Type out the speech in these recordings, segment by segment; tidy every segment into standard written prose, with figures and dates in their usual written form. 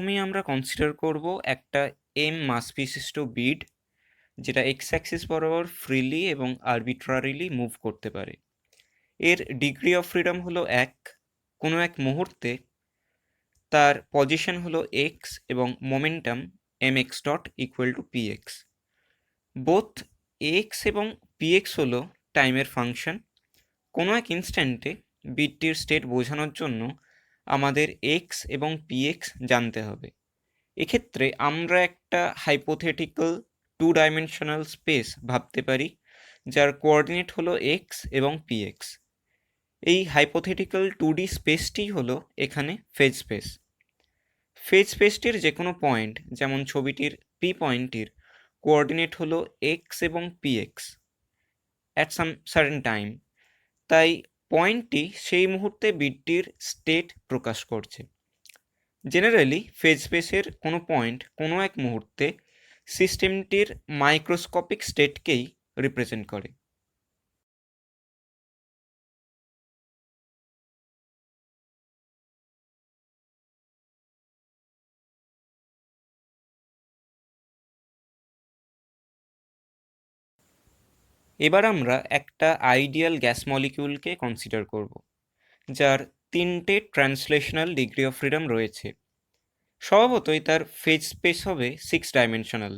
প্রথমেই আমরা কনসিডার করব একটা এম মাস বিশিষ্ট বিড যেটা এক্স অ্যাক্সিস বরাবর ফ্রিলি এবং আরবিট্রারিলি মুভ করতে পারে। এর ডিগ্রি অফ ফ্রিডম হলো কোনো এক মুহূর্তে তার পজিশন হলো এক্স এবং momentum M X dot equal to P X. Both X এবং পি এক্স হলো টাইমের ফাংশন। কোনো এক ইনস্ট্যান্টে বিটটির স্টেট বোঝানোর জন্য আমাদের এক্স এবং পি এক্স জানতে হবে। এক্ষেত্রে আমরা একটা হাইপোথেটিক্যাল 2 ডাইমেনশনাল স্পেস ভাবতে পারি যার কোঅর্ডিনেট হলো এক্স এবং পি এক্স। এই হাইপোথেটিক্যাল 2D স্পেসটি হলো এখানে ফেজ স্পেস। ফেজ স্পেসটির যে কোনো পয়েন্ট, যেমন ছবিটির পি পয়েন্টটির কোঅর্ডিনেট হলো এক্স এবং P x at some certain time, তাই পয়েন্টটি সেই মুহূর্তে বিটটির স্টেট প্রকাশ করছে। জেনারেলি ফেজ স্পেসের কোনো পয়েন্ট কোনো এক মুহূর্তে সিস্টেমটির মাইক্রোস্কোপিক স্টেটকেই রিপ্রেজেন্ট করে। এবার আমরা একটা আইডিয়াল গ্যাস মলিকিউলকে কনসিডার করব, যার 3টে ট্রান্সলেশনাল ডিগ্রি অফ ফ্রিডম রয়েছে। স্বভাবতই তার ফেজ স্পেস হবে 6 ডাইমেনশনাল,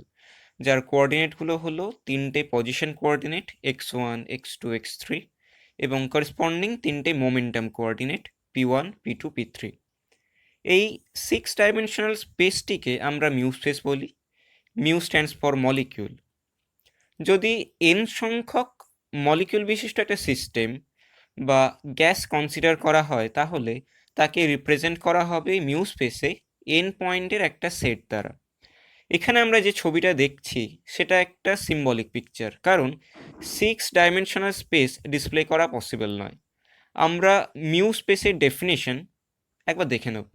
যার কোঅর্ডিনেটগুলো হলো 3টে position coordinate x1, x2, x3 এবং করেসপন্ডিং 3টে momentum coordinate p1, p2, p3। এই 6 ডাইমেনশনাল স্পেসটিকে আমরা মিউ স্পেস বলি। Mu stands for molecule. যদি n সংখ্যক মলিকিউল বিশিষ্ট একটা সিস্টেম বা গ্যাস কনসিডার করা হয়, তাহলে তাকে রিপ্রেজেন্ট করা হবে মিউ স্পেসে n পয়েন্টের একটা সেট দ্বারা। এখানে আমরা যে ছবিটা দেখছি সেটা একটা সিম্বলিক পিকচার, কারণ 6 ডাইমেনশনাল স্পেস ডিসপ্লে করা পসিবল নয়। আমরা মিউ স্পেসের ডেফিনিশন একবার দেখে নেব।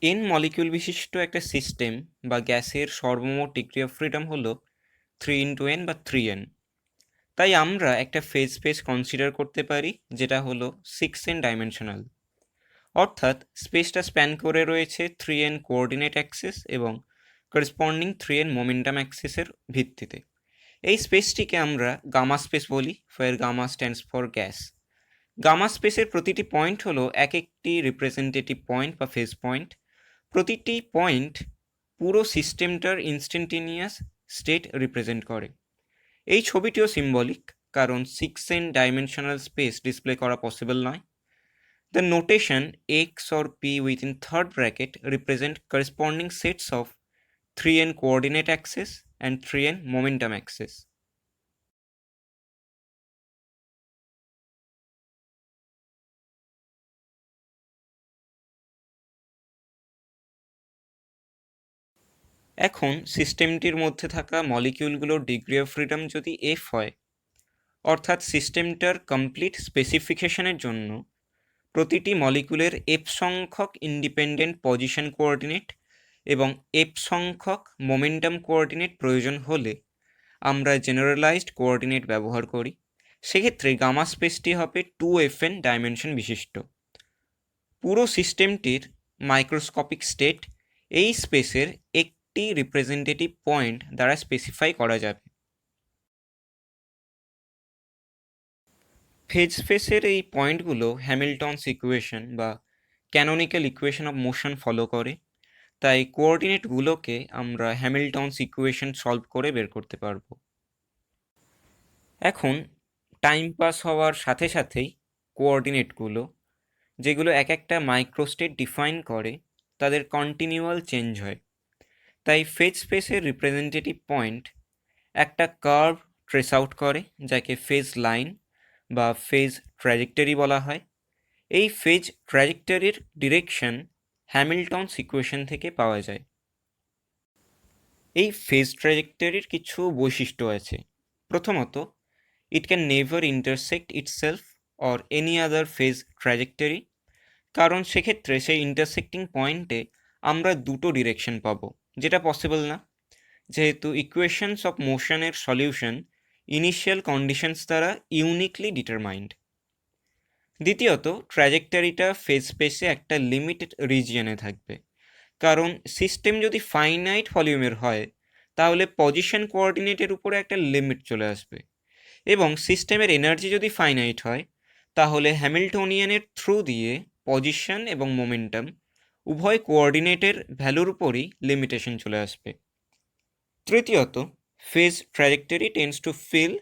n মলিকিউল বিশিষ্ট একটা সিস্টেম বা গ্যাসের সর্বমোট ডিগ্রি অফ ফ্রিডম হলো 3 × n বা 3n। তাই আমরা একটা ফেজ স্পেস কনসিডার করতে পারি যেটা হলো 6n ডাইমেনশনাল, অর্থাৎ স্পেসটা স্প্যান করে রয়েছে 3n কোঅর্ডিনেট অ্যাক্সিস এবং করেসপন্ডিং 3n মোমেন্টাম অ্যাক্সিসের ভিত্তিতে। এই স্পেসটিকে আমরা গামা স্পেস বলি, ফের gamma stands for gas. Gamma স্পেসের প্রতিটি পয়েন্ট হলো এক একটি রিপ্রেজেন্টেটিভ পয়েন্ট বা ফেজ পয়েন্ট। প্রতিটি পয়েন্ট পুরো সিস্টেমটার ইনস্ট্যান্টেনিয়াস স্টেট রিপ্রেজেন্ট করে। এই ছবিটিও সিম্বলিক, কারণ 6n ডাইমেনশনাল স্পেস ডিসপ্লে করা পসিবল নয়। The notation x or p within third bracket represent corresponding sets of 3n coordinate axis and 3n momentum axis. এখন সিস্টেমটির মধ্যে থাকা মলিকিউলগুলোর ডিগ্রি অফ ফ্রিডম যদি f হয়, অর্থাৎ সিস্টেমটার কমপ্লিট স্পেসিফিকেশনের জন্য প্রতিটি মলিকিউলের f সংখ্যক ইন্ডিপেন্ডেন্ট পজিশন কোঅর্ডিনেট এবং f সংখ্যক মোমেন্টাম কোঅর্ডিনেট প্রয়োজন হলে আমরা জেনারেলাইজড কোঅর্ডিনেট ব্যবহার করি। সেক্ষেত্রে গামা স্পেসটি হবে 2fn ডাইমেনশন বিশিষ্ট। পুরো সিস্টেমটির মাইক্রোস্কোপিক স্টেট এই স্পেসের একটি রিপ্রেজেন্টেটিভ পয়েন্ট দ্বারা স্পেসিফাই করা যাবে। ফেজ স্পেসের এই পয়েন্টগুলো হ্যামিল্টনস ইকুয়েশন বা canonical equation of motion follow করে, তাই কোঅর্ডিনেটগুলোকে আমরা হ্যামিল্টনস ইকুয়েশন সলভ করে বের করতে পারবো। এখন টাইম পাস হওয়ার সাথে সাথেই কোঅর্ডিনেটগুলো, যেগুলো এক একটা মাইক্রোস্টেট ডিফাইন করে, তাদের কন্টিনিউয়াল চেঞ্জ হয়। তাই ফেজ স্পেসের রিপ্রেজেন্টেটিভ পয়েন্ট একটা কার্ভ ট্রেস আউট করে, যাকে ফেজ লাইন বা ফেজ ট্র্যাজেক্টরি বলা হয়। এই ফেজ ট্র্যাজেক্টরির ডিরেকশন হ্যামিল্টনস ইকুয়েশন থেকে পাওয়া যায়। এই ফেজ ট্র্যাজেক্টরির কিছু বৈশিষ্ট্য আছে। প্রথমত, it can never intersect itself or any other phase trajectory, কারণ সেক্ষেত্রে সেই ইন্টারসেক্টিং পয়েন্টে আমরা দুটো ডিরেকশন পাবো, যেটা পসিবল না। যেহেতু ইকুয়েশনস অফ মোশনের সলিউশন ইনিশিয়াল কন্ডিশনস দ্বারা ইউনিকলি ডিটারমাইন্ড। দ্বিতীয়ত, ট্র্যাজেক্টরিটা ফেজ স্পেসে একটা লিমিটেড রিজিয়নে থাকবে, কারণ সিস্টেম যদি ফাইনাইট ভলিউমের হয় তাহলে পজিশন কোঅর্ডিনেটের উপরে একটা লিমিট চলে আসবে, এবং সিস্টেমের এনার্জি যদি ফাইনাইট হয় তাহলে হ্যামিল্টনিয়ানের থ্রু দিয়ে পজিশন এবং মোমেন্টাম উভয় কোঅর্ডিনেটের ভ্যালুর উপরই লিমিটেশন চলে আসবে। তৃতীয়ত, phase trajectory tends to fill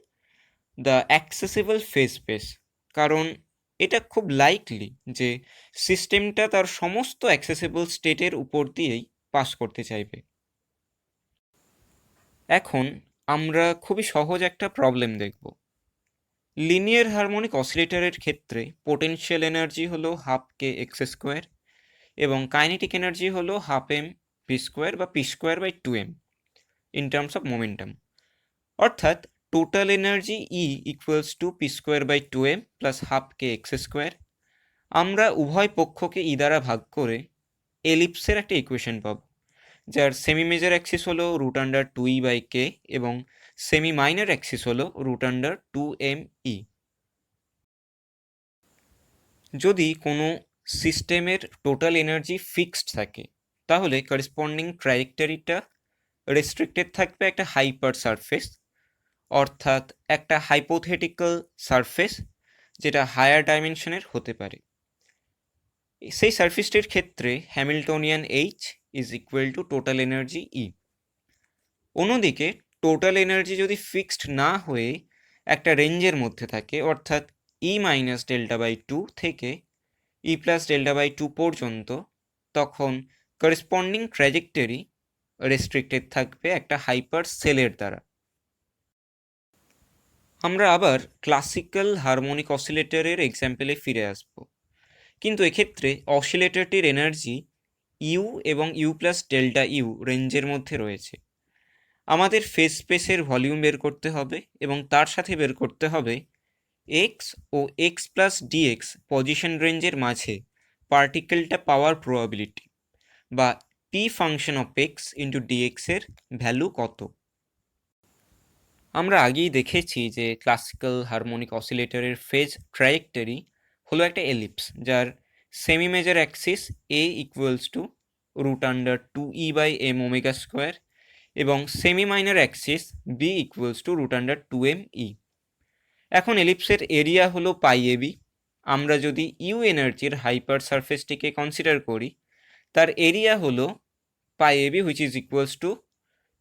the accessible phase space, কারণ এটা খুব লাইকলি যে সিস্টেমটা তার সমস্ত অ্যাক্সেসিবল স্টেটের উপর দিয়েই পাস করতে চাইবে। এখন আমরা খুবই সহজ একটা প্রবলেম দেখব। লিনিয়ার হারমোনিক অসিলেটরের ক্ষেত্রে পোটেনশিয়াল এনার্জি হলো হাফ কে এক্স স্কোয়ার এবং কাইনেটিক এনার্জি হলো হাফ এম পি স্কোয়ার বা p square by 2m in terms of momentum. অর্থাৎ total energy E equals to p square by 2m plus half k x square. আমরা উভয় পক্ষকে ই দ্বারা ভাগ করে এলিপসের একটা ইকুয়েশন পাব, যার সেমি মেজর অ্যাক্সিস হলো রুট আন্ডার 2e বাই কে এবং সেমি মাইনর অ্যাক্সিস হলো রুট আন্ডার 2me। যদি কোনো সিস্টেমের টোটাল এনার্জি ফিক্সড থাকে তাহলে করেসপন্ডিং ট্র্যাজেক্টরিটা রেস্ট্রিক্টেড থাকবে একটা হাইপার সারফেস, অর্থাৎ একটা হাইপোথেটিক্যাল সারফেস যেটা হায়ার ডাইমেনশনের হতে পারে। সেই সারফেসটির ক্ষেত্রে Hamiltonian H is equal to total energy E. অন্যদিকে টোটাল এনার্জি যদি ফিক্সড না হয়ে একটা রেঞ্জের মধ্যে থাকে, অর্থাৎ ই মাইনাস ডেল্টা বাই 2 থেকে ই প্লাস ডেল্টা বাই 2 পর্যন্ত, তখন করেসপন্ডিং ট্র্যাজেক্টরি রেস্ট্রিক্টেড থাকবে একটা হাইপার সেলের দ্বারা। আমরা আবার ক্লাসিক্যাল হারমোনিক অসিলেটরের এক্সাম্পলে ফিরে আসব, কিন্তু এক্ষেত্রে অসিলেটরটির এনার্জি ইউ এবং ইউ প্লাস ডেল্টা ইউ রেঞ্জের মধ্যে রয়েছে। আমাদের ফেজ স্পেসের ভলিউম বের করতে হবে এবং তার সাথে বের করতে হবে এক্স ও এক্স প্লাস ডিএক্স পজিশন রেঞ্জের মাঝে পার্টিকেলটা পাওয়ার প্রবাবিলিটি, বা p function of x into ডিএক্সের ভ্যালু কত। আমরা আগেই দেখেছি যে ক্লাসিক্যাল হারমোনিক অসিলেটরের ফেজ ট্র্যাজেক্টরি হলো একটা এলিপস, যার semi major axis a equals to root under 2e by m omega square এবং semi minor axis b equals to root under 2me। এখন এলিপসের এরিয়া হলো পাই এ বি। আমরা যদি you এনার্জির হাইপার সারফেসটিকে কনসিডার করি, তার এরিয়া হলো pi a b which is equals to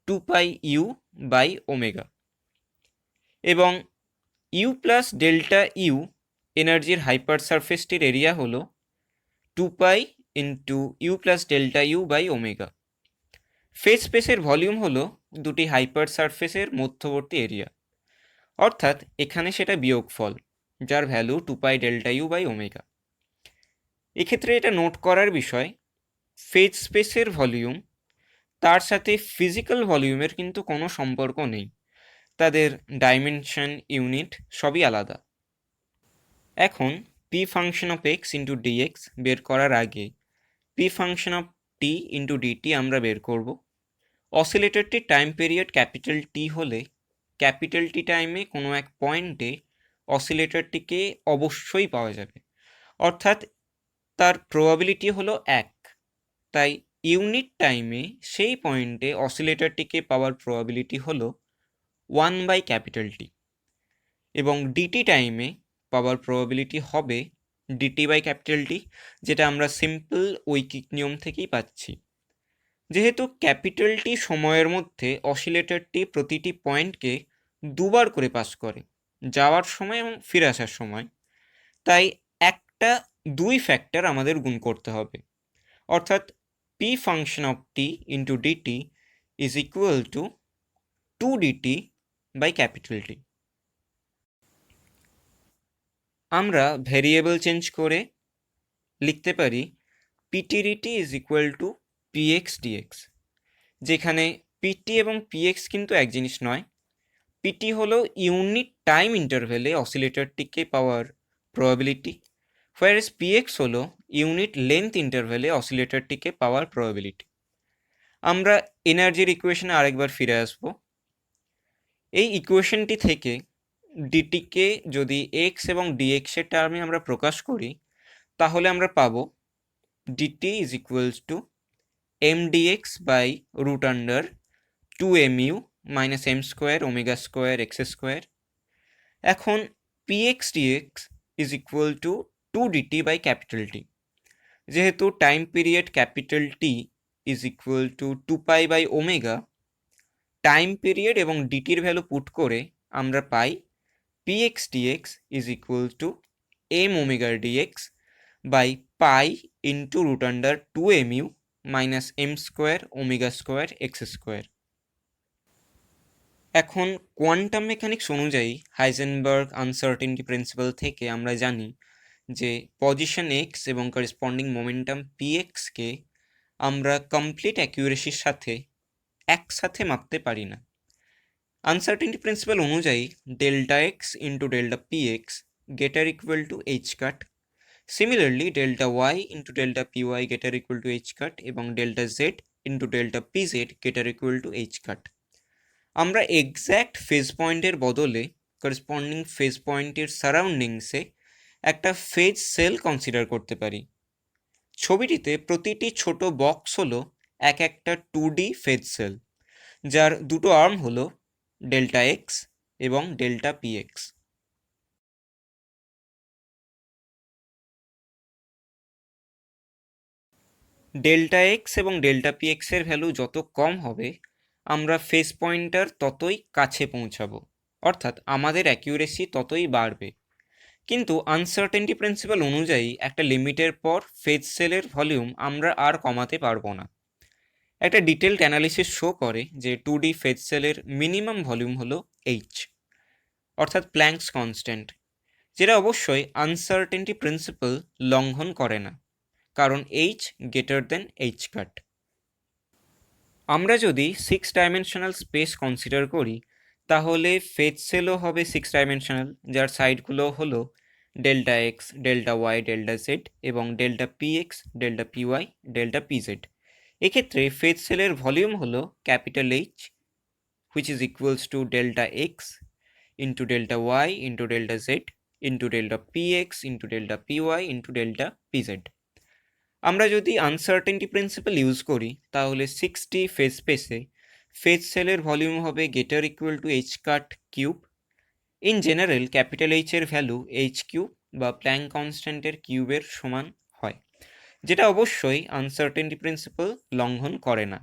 2 pi u by omega, এবং ইউ প্লাস ডেল্টা ইউ এনার্জির হাইপার সারফেসটির এরিয়া হলো 2 pi into u plus delta you by omega. Phase স্পেসের ভলিউম হলো দুটি হাইপার সারফেসের মধ্যবর্তী এরিয়া, অর্থাৎ এখানে সেটা বিয়োগফল, যার value 2 pi delta you by omega. এক্ষেত্রে এটা নোট করার বিষয়, ফেজ স্পেসের ভলিউম তার সাথে ফিজিক্যাল ভলিউমের কিন্তু কোনো সম্পর্ক নেই, তাদের ডাইমেনশন ইউনিট সবই আলাদা। এখন P function of x into DX বের করার আগে P function of T into DT আমরা বের করব। অসিলেটরটির টাইম পিরিয়ড ক্যাপিটাল টি হলে ক্যাপিটাল টি টাইমে কোনো এক পয়েন্টে অসিলেটরটিকে অবশ্যই পাওয়া যাবে, অর্থাৎ তার প্রবাবিলিটি হলো 1। তাই ইউনিট টাইমে সেই পয়েন্টে অসিলেটরটিকে পাওয়ার প্রবাবিলিটি হলো 1 বাই ক্যাপিটাল টি, এবং ডিটি টাইমে পাওয়ার প্রবাবিলিটি হবে ডিটি বাই ক্যাপিটাল টি, যেটা আমরা সিম্পল ঐকিক নিয়ম থেকেই পাচ্ছি। যেহেতু ক্যাপিটাল টি সময়ের মধ্যে অসিলেটরটি প্রতিটি পয়েন্টকে দুবার করে পাস করে, যাওয়ার সময় এবং ফিরে আসার সময়, তাই একটা 2 ফ্যাক্টর আমাদের গুণ করতে হবে, অর্থাৎ p function of T into dt is equal to 2dt by capital T. আমরা ভেরিয়েবল চেঞ্জ করে লিখতে পারি p t d t is equal to p x dx, যেখানে পিটি এবং পিএক্স কিন্তু এক জিনিস নয়। পিটি হলো ইউনিট টাইম ইন্টারভেলে অসিলেটরটিকে পাওয়ার প্রবাবিলিটি, whereas পিএক্স হলো ইউনিট লেন্থ ইন্টারভেলে অসিলেটরটিকে পাওয়ার প্রবাবিলিটি। আমরা এনার্জির ইকুয়েশনে আরেকবার ফিরে আসব। এই ইকুয়েশনটি থেকে ডিটিকে যদি এক্স এবং ডিএক্সের টার্মে আমরা প্রকাশ করি, তাহলে আমরা পাবো dt is equals to m dx by root under 2mu minus m square omega square x square. এখন p x dx is equal to 2dt by capital T. যেহেতু time period capital T is equal to 2 pi by omega, time period এবং ডিটির value put করে আমরা পাই p x dx is equal to m omega dx by pi into root under 2mu minus m square omega square x square. এখন quantum mechanics অনুযায়ী Heisenberg uncertainty principle থেকে আমরা জানি যে পজিশন এক্স এবং করেসপন্ডিং মোমেন্টাম পিএক্সকে আমরা কমপ্লিট অ্যাকিউরেসির সাথে একসাথে মাপতে পারি না। আনসার্টেনটি প্রিন্সিপাল অনুযায়ী delta x into delta p x greater equal to h cut. Similarly delta y into delta p y greater equal to h cut এবং delta z into delta p z greater equal to h cut. আমরা exact phase পয়েন্টের বদলে corresponding phase পয়েন্টের সারাউন্ডিংসে একটা phase sell consider করতে পারি। ছবিটিতে প্রতিটি ছোট বক্স হলো এক একটা 2D ফেজ সেল, যার দুটো আর্ম হলো ডেল্টা এক্স এবং ডেল্টা পিএক্স। ডেল্টা এক্স এবং ডেল্টা পিএক্সের ভ্যালু যত কম হবে আমরা ফেজ পয়েন্টার ততই কাছে পৌঁছাবো, অর্থাৎ আমাদের অ্যাকিউরেসি ততই বাড়বে। কিন্তু আনসার্টেনটি প্রিন্সিপাল অনুযায়ী একটা লিমিটের পর ফেজ সেলের ভলিউম আমরা আর কমাতে পারবো না। একটা ডিটেলড অ্যানালিসিস শো করে যে 2D ফেজ সেলের মিনিমাম ভলিউম হলো এইচ, অর্থাৎ প্ল্যাঙ্কস কনস্ট্যান্ট, যেটা অবশ্যই আনসার্টেনটি প্রিন্সিপাল লঙ্ঘন করে না, কারণ H greater than H cut. আমরা যদি 6 ডাইমেনশনাল স্পেস কনসিডার করি, তাহলে ফেজ সেলও হবে 6 ডাইমেনশনাল, যার সাইডগুলো হলো delta x, delta y, delta z এবং delta p x, delta p y, delta p z. এক্ষেত্রে ফেজ সেলের ভলিউম হলো capital H, which is equals to delta x into delta y into delta z into delta p x into delta p y into delta p z. আমরা যদি uncertainty principal use করি, তাহলে 6D phase স্পেসে phase সেলের volume হবে greater equal to h cut cube. In general capital H এর value H cube বা Planck কনস্ট্যান্টের কিউবের সমান হয়, যেটা অবশ্যই আনসার্টেনটি প্রিন্সিপাল লঙ্ঘন করে না।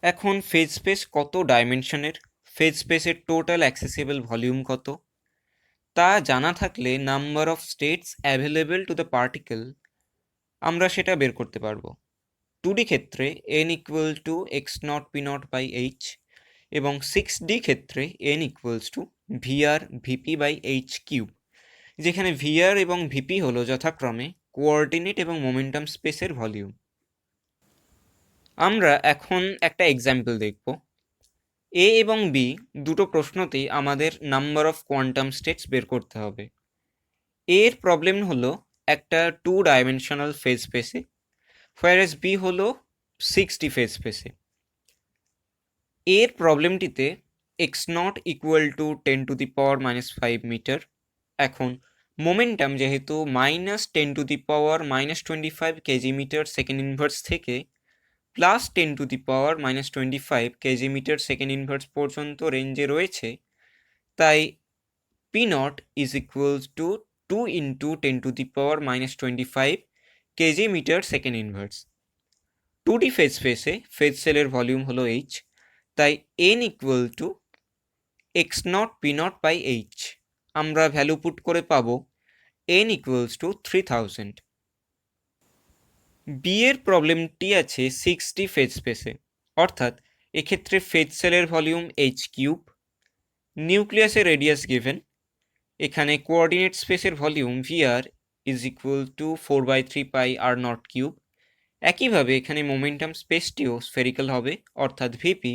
এখন ফেজ স্পেস কত ডাইমেনশনের, ফেজ স্পেসের টোটাল অ্যাক্সেসিবল ভলিউম কত, তা জানা থাকলে number of states available to the particle আমরা সেটা বের করতে পারবো। 2D ক্ষেত্রে n equal to X naught P naught by H এবং 6D ক্ষেত্রে n equals to VR VP by H cube, যেখানে ভিআর এবং ভিপি হলো যথাক্রমে কোঅর্ডিনেট এবং মোমেন্টাম স্পেসের ভলিউম। আমরা এখন একটা এক্সাম্পল দেখব। এ এবং বি দুটো প্রশ্নতেই আমাদের নাম্বার অফ কোয়ান্টাম স্টেটস বের করতে হবে। এর প্রবলেম হলো একটা 2 ডাইমেনশনাল ফেজ স্পেসে, whereas বি হলো 6D ফেজ স্পেসে। এর প্রবলেমটিতে x not equal to 10⁻⁻5 metre. এখন মোমেন্টাম যেহেতু -10⁻⁻25 কেজি মিটার সেকেন্ড ইনভার্স থেকে +10⁻⁻25 কেজি মিটার সেকেন্ড ইনভার্স পর্যন্ত রেঞ্জে রয়েছে, তাই P naught is equals to 2 into 10⁻⁻25 KG metre second inverse. 2D phase স্পেসে ফেজ সেলের ভলিউম হলো এইচ, তাই n equal to X naught P naught by H. আমরা ভ্যালু পুট করে পাবো n ইকুয়ালস টু 3000। বি এর প্রবলেমটি আছে 6D ফেজ স্পেসে, অর্থাৎ এক্ষেত্রে ফেজ সেলের ভলিউম এইচ কিউব, নিউক্লিয়াসের রেডিয়াস গিভেন, এখানে কোঅর্ডিনেট স্পেসের volume v r is equal to 4/3 pi r not cube. একইভাবে এখানে মোমেন্টাম স্পেসটিও স্ফেরিক্যাল হবে, অর্থাৎ v p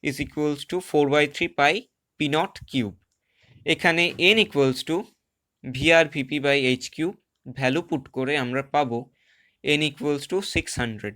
is equals to 4/3 pi p not cube. এখানে n equals to VR VP by H cube. Value put করে আমরা পাবো এন ইকুয়ালস টু 600।